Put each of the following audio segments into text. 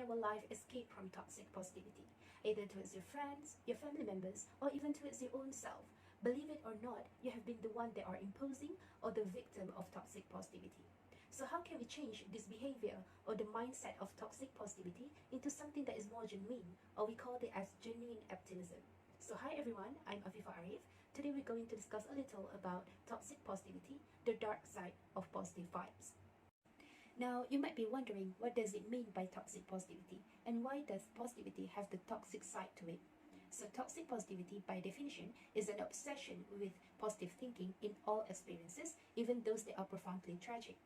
our life escape from toxic positivity, either towards your friends, your family members, or even towards your own self. Believe it or not, you have been the one that are imposing or the victim of toxic positivity. So how can we change this behavior or the mindset of toxic positivity into something that is more genuine, or we call it as genuine optimism? So hi everyone, I'm Afifah Ariff. Today we're going to discuss a little about toxic positivity, the dark side of positive vibes. Now, you might be wondering, what does it mean by toxic positivity, and why does positivity have the toxic side to it? So toxic positivity, by definition, is an obsession with positive thinking in all experiences, even those that are profoundly tragic.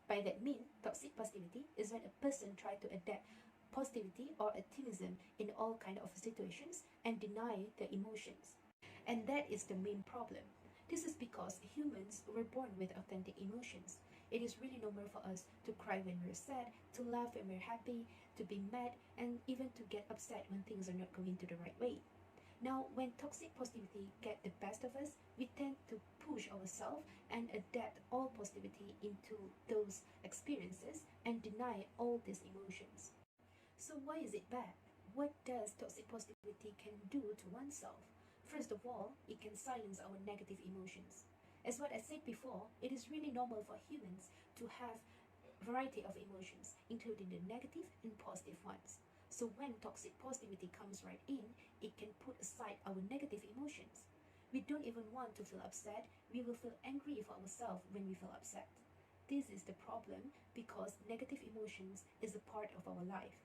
By that mean, toxic positivity is when a person tries to adapt positivity or optimism in all kinds of situations and deny their emotions. And that is the main problem. This is because humans were born with authentic emotions. It is really normal for us to cry when we're sad, to laugh when we're happy, to be mad, and even to get upset when things are not going to the right way. Now, when toxic positivity gets the best of us, we tend to push ourselves and adapt all positivity into those experiences and deny all these emotions. So why is it bad? What does toxic positivity can do to oneself? First of all, it can silence our negative emotions. As what I said before, it is really normal for humans to have a variety of emotions, including the negative and positive ones. So when toxic positivity comes right in, it can put aside our negative emotions. We don't even want to feel upset. We will feel angry for ourselves when we feel upset. This is the problem because negative emotions is a part of our life.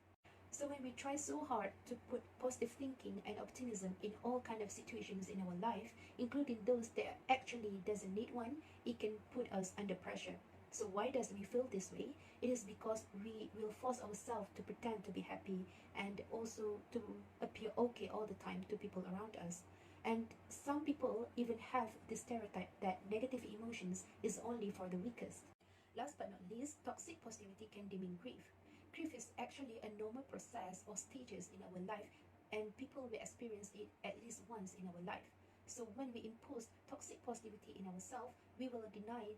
So when we try so hard to put positive thinking and optimism in all kinds of situations in our life, including those that actually doesn't need one, it can put us under pressure. So why does we feel this way? It is because we will force ourselves to pretend to be happy and also to appear okay all the time to people around us. And some people even have the stereotype that negative emotions is only for the weakest. Last but not least, toxic positivity can demean grief. Grief is actually a normal process or stages in our life, and people will experience it at least once in our life. So when we impose toxic positivity in ourselves, we will deny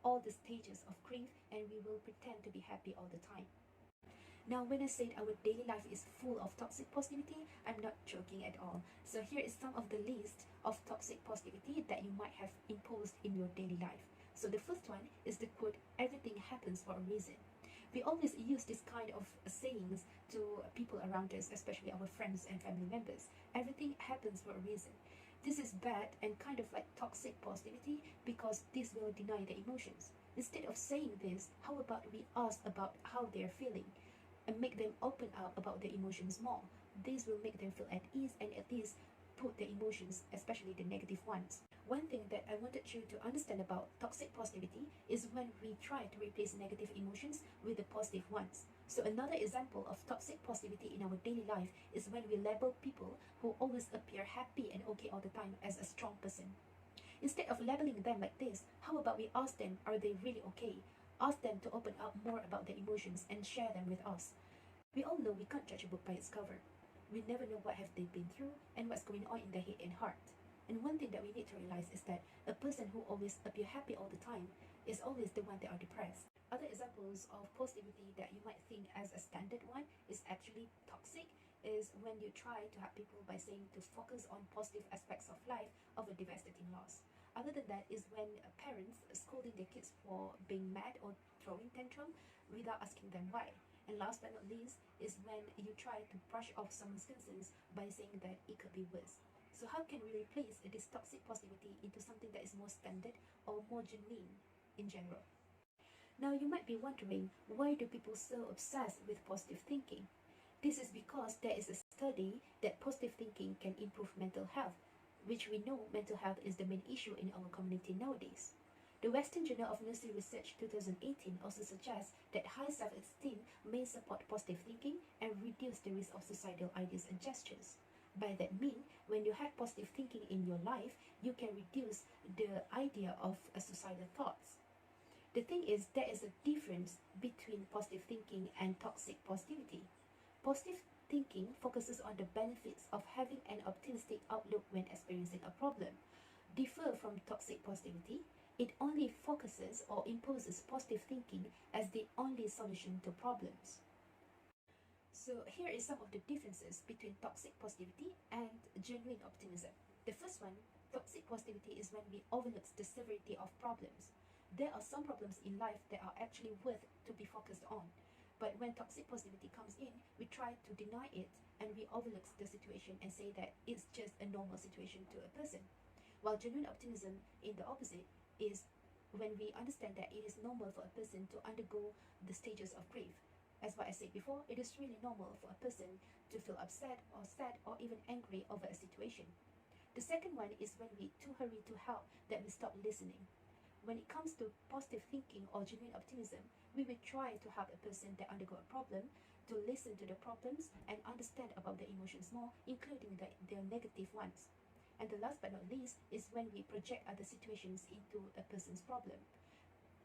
all the stages of grief, and we will pretend to be happy all the time. Now, when I said our daily life is full of toxic positivity, I'm not joking at all. So here is some of the list of toxic positivity that you might have imposed in your daily life. So the first one is the quote, "Everything happens for a reason." We always use this kind of sayings to people around us, especially our friends and family members. Everything happens for a reason. This is bad and kind of like toxic positivity because this will deny the emotions. Instead of saying this, how about we ask about how they're feeling and make them open up about their emotions more? This will make them feel at ease and at least put the emotions, especially the negative ones. One thing that I wanted you to understand about toxic positivity is when we try to replace negative emotions with the positive ones. So another example of toxic positivity in our daily life is when we label people who always appear happy and okay all the time as a strong person. Instead of labeling them like this, how about we ask them, are they really okay? Ask them to open up more about their emotions and share them with us. We all know we can't judge a book by its cover. We never know what have they been through and what's going on in their head and heart. And one thing that we need to realize is that a person who always appear happy all the time is always the one that are depressed. Other examples of positivity that you might think as a standard one is actually toxic is when you try to help people by saying to focus on positive aspects of life of a devastating loss. Other than that is when parents scolding their kids for being mad or throwing tantrum without asking them why. And last but not least is when you try to brush off someone's concerns by saying that it could be worse. So how can we replace this toxic positivity into something that is more standard or more genuine in general? Now you might be wondering, why do people so obsessed with positive thinking? This is because there is a study that positive thinking can improve mental health, which we know mental health is the main issue in our community nowadays. The Western Journal of Nursing Research 2018 also suggests that high self-esteem may support positive thinking and reduce the risk of suicidal ideas and gestures. By that mean, when you have positive thinking in your life, you can reduce the idea of suicidal thoughts. The thing is, there is a difference between positive thinking and toxic positivity. Positive thinking focuses on the benefits of having an optimistic outlook when experiencing a problem. Differ from toxic positivity, it only focuses or imposes positive thinking as the only solution to problems. So here is some of the differences between toxic positivity and genuine optimism. The first one, toxic positivity is when we overlook the severity of problems. There are some problems in life that are actually worth to be focused on. But when toxic positivity comes in, we try to deny it and we overlook the situation and say that it's just a normal situation to a person. While genuine optimism, in the opposite, is when we understand that it is normal for a person to undergo the stages of grief. As what I said before, it is really normal for a person to feel upset or sad or even angry over a situation. The second one is when we too hurry to help that we stop listening. When it comes to positive thinking or genuine optimism, we will try to help a person that undergo a problem to listen to the problems and understand about the emotions more, including the negative ones. And the last but not least is when we project other situations into a person's problem.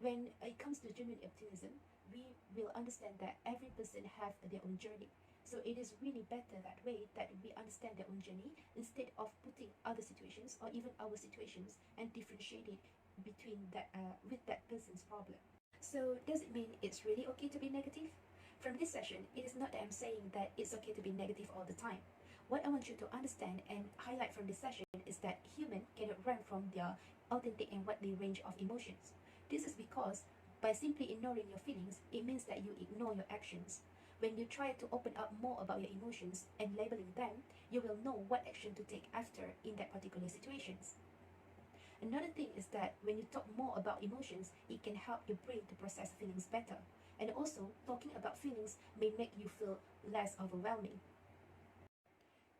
When it comes to genuine optimism, we will understand that every person have their own journey. So it is really better that way, that we understand their own journey instead of putting other situations or even our situations and differentiate it between that with that person's problem. So does it mean it's really okay to be negative? From this session, it is not that I'm saying that it's okay to be negative all the time. What I want you to understand and highlight from this session is that humans cannot run from their authentic and widely range of emotions. This is because by simply ignoring your feelings, it means that you ignore your actions. When you try to open up more about your emotions and labeling them, you will know what action to take after in that particular situations. Another thing is that when you talk more about emotions, it can help your brain to process feelings better. And also, talking about feelings may make you feel less overwhelming.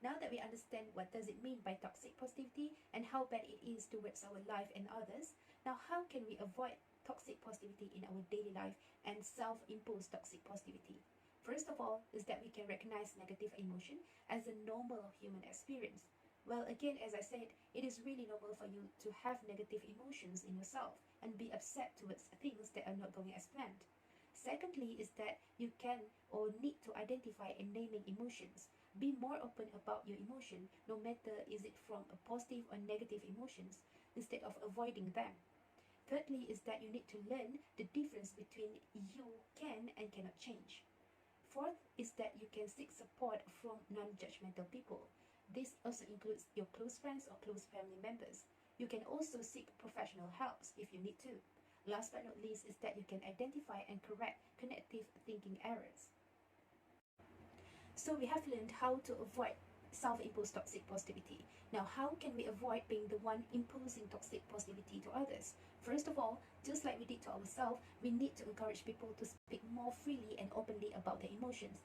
Now that we understand what does it mean by toxic positivity and how bad it is towards our life and others, now how can we avoid toxic positivity in our daily life and self-imposed toxic positivity? First of all is that we can recognize negative emotion as a normal human experience. Well, again, as I said, it is really normal for you to have negative emotions in yourself and be upset towards things that are not going as planned. Secondly is that you can or need to identify and naming emotions. Be more open about your emotion, no matter is it from a positive or negative emotions, instead of avoiding them. Thirdly is that you need to learn the difference between you can and cannot change. Fourth is that you can seek support from non-judgmental people. This also includes your close friends or close family members. You can also seek professional help if you need to. Last but not least is that you can identify and correct cognitive thinking errors. So we have learned how to avoid self-imposed toxic positivity. Now, how can we avoid being the one imposing toxic positivity to others? First of all, just like we did to ourselves, we need to encourage people to speak more freely and openly about their emotions,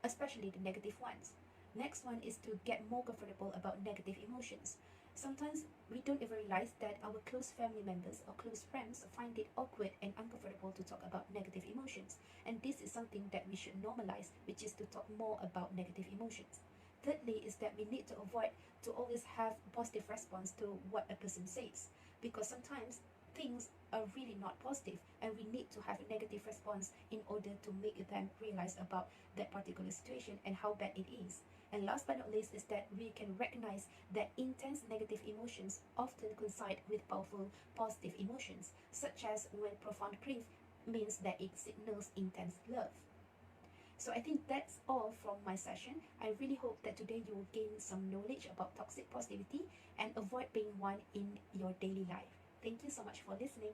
especially the negative ones. Next one is to get more comfortable about negative emotions. Sometimes we don't even realize that our close family members or close friends find it awkward and uncomfortable to talk about negative emotions. And this is something that we should normalize, which is to talk more about negative emotions. Thirdly is that we need to avoid to always have positive response to what a person says, because sometimes things are really not positive and we need to have a negative response in order to make them realize about that particular situation and how bad it is. And last but not least is that we can recognize that intense negative emotions often coincide with powerful positive emotions, such as when profound grief means that it signals intense love. So I think that's all from my session. I really hope that today you will gain some knowledge about toxic positivity and avoid being one in your daily life. Thank you so much for listening.